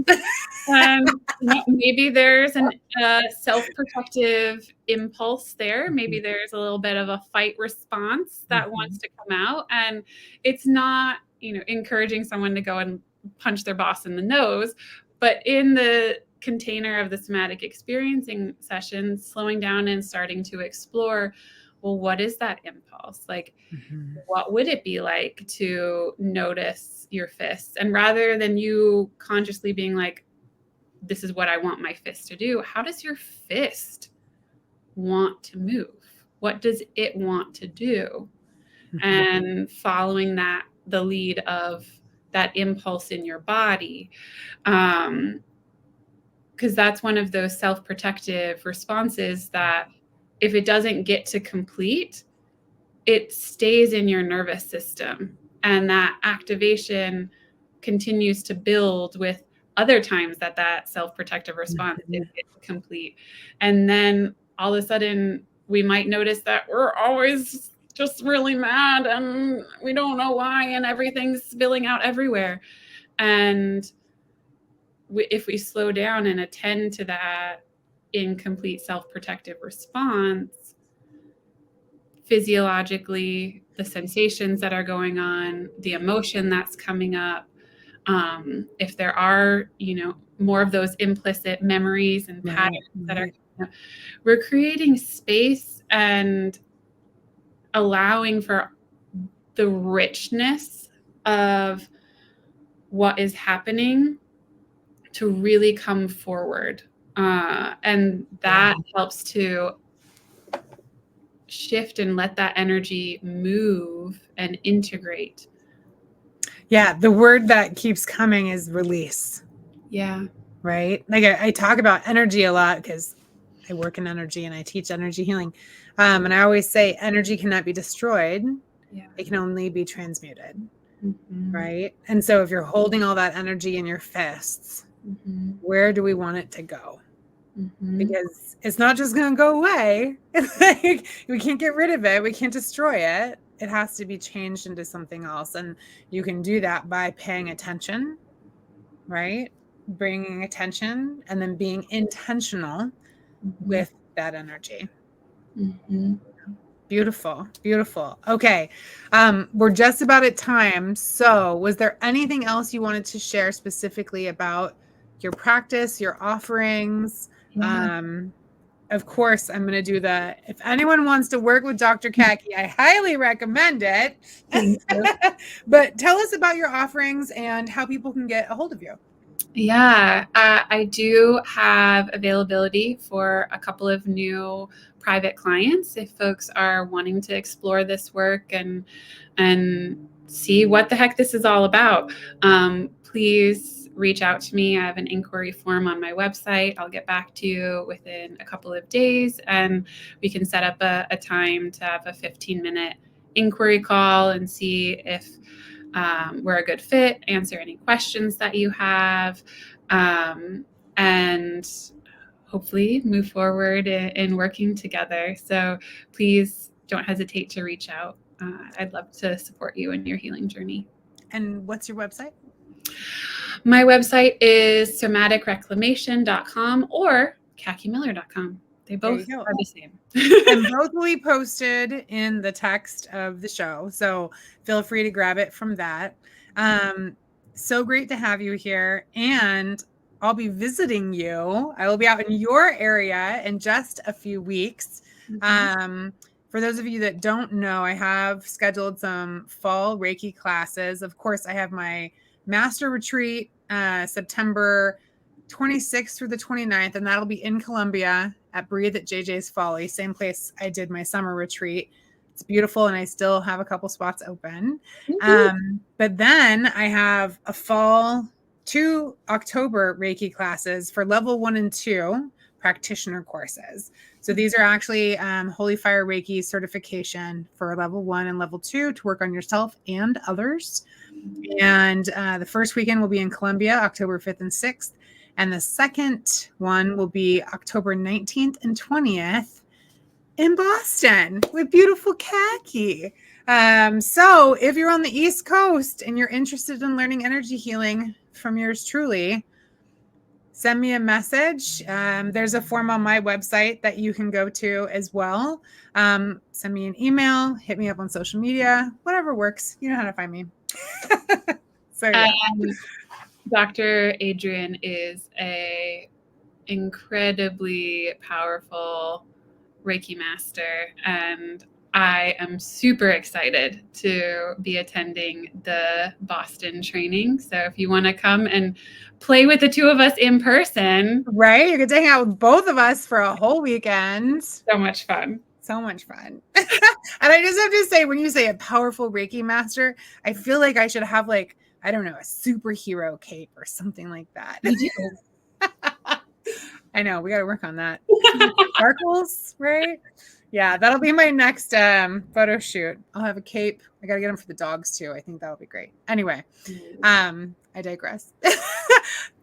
Speaker 2: Maybe there's a self-protective impulse there. Maybe there's a little bit of a fight response that wants to come out. And it's not, encouraging someone to go and punch their boss in the nose, but in the container of the somatic experiencing session, slowing down and starting to explore, well, what is that impulse? Like, what would it be like to notice your fists? And rather than you consciously being like, this is what I want my fist to do, how does your fist want to move? What does it want to do? And following the lead of that impulse in your body. Because that's one of those self-protective responses that if it doesn't get to complete, it stays in your nervous system. And that activation continues to build with other times that self-protective response is complete. And then all of a sudden we might notice that we're always just really mad and we don't know why, and everything's spilling out everywhere. And if we slow down and attend to that incomplete self-protective response, physiologically, the sensations that are going on, the emotion that's coming up, if there are, more of those implicit memories and patterns that are, we're creating space and allowing for the richness of what is happening to really come forward. And that helps to shift and let that energy move and integrate.
Speaker 1: Yeah, the word that keeps coming is release.
Speaker 2: Yeah.
Speaker 1: Right? Like I talk about energy a lot because I work in energy and I teach energy healing. And I always say energy cannot be destroyed.
Speaker 2: Yeah.
Speaker 1: It can only be transmuted. Right? And so if you're holding all that energy in your fists, where do we want it to go? Because it's not just going to go away. It's like we can't get rid of it. We can't destroy it. It has to be changed into something else. And you can do that by paying attention, right? Bringing attention and then being intentional with that energy. Beautiful. Beautiful. Okay. We're just about at time. So was there anything else you wanted to share specifically about your practice, your offerings? Of course, I'm going to do if anyone wants to work with Dr. Cacky, I highly recommend it. But tell us about your offerings and how people can get a hold of you.
Speaker 2: Yeah, I do have availability for a couple of new private clients if folks are wanting to explore this work and see what the heck this is all about. Please reach out to me. I have an inquiry form on my website. I'll get back to you within a couple of days, and we can set up a time to have a 15-minute inquiry call and see if we're a good fit, answer any questions that you have, and hopefully move forward in working together. So please don't hesitate to reach out. I'd love to support you in your healing journey.
Speaker 1: And what's your website?
Speaker 2: My website is somaticreclamation.com or cackymellor.com. They both are the same.
Speaker 1: And both will be posted in the text of the show. So feel free to grab it from that. So great to have you here. And I'll be visiting you. I will be out in your area in just a few weeks. Mm-hmm. For those of you that don't know, I have scheduled some fall Reiki classes. Of course, I have my master retreat September 26th through the 29th, and that'll be in Columbia at Breathe at JJ's Folly, same place I did my summer retreat. It's beautiful, and I still have a couple spots open. Mm-hmm. But then I have a fall 2 October Reiki classes for level 1 and 2 practitioner courses. So these are actually Holy Fire Reiki certification for level 1 and level 2 to work on yourself and others. And the first weekend will be in Columbia, October 5th and 6th. And the second one will be October 19th and 20th in Boston with beautiful Cacky. So if you're on the East Coast and you're interested in learning energy healing from yours truly, send me a message. There's a form on my website that you can go to as well. Send me an email, hit me up on social media, whatever works. You know how to find me. So yeah.
Speaker 2: Dr. Adrian is a incredibly powerful Reiki master, and I am super excited to be attending the Boston training. So if you want to come and play with the two of us in person.
Speaker 1: Right. You could hang out with both of us for a whole weekend.
Speaker 2: So much fun.
Speaker 1: So much fun. And I just have to say, when you say a powerful Reiki master, I feel like I should have like, I don't know, a superhero cape or something like that. I know. We got to work on that. Sparkles, right? Yeah, that'll be my next photo shoot. I'll have a cape. I got to get them for the dogs too. I think that'll be great. Anyway, I digress.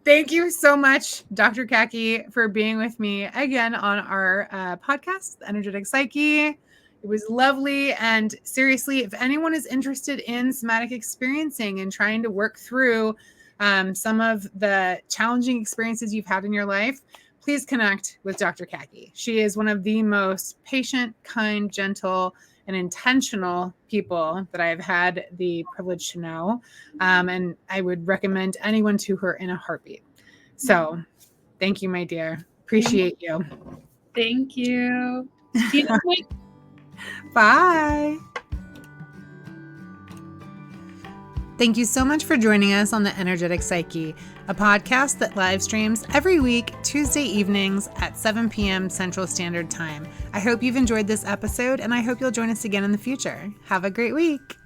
Speaker 1: Thank you so much, Dr. Cacky, for being with me again on our podcast, Energetic Psyche. It was lovely. And seriously, if anyone is interested in somatic experiencing and trying to work through some of the challenging experiences you've had in your life, please connect with Dr. Cacky. She is one of the most patient, kind, gentle, and intentional people that I've had the privilege to know. And I would recommend anyone to her in a heartbeat. So thank you, my dear. Appreciate you.
Speaker 2: Thank you. See you next week.
Speaker 1: Bye. Thank you so much for joining us on the Energetic Psyche, a podcast that live streams every week, Tuesday evenings at 7 p.m. Central Standard Time. I hope you've enjoyed this episode, and I hope you'll join us again in the future. Have a great week.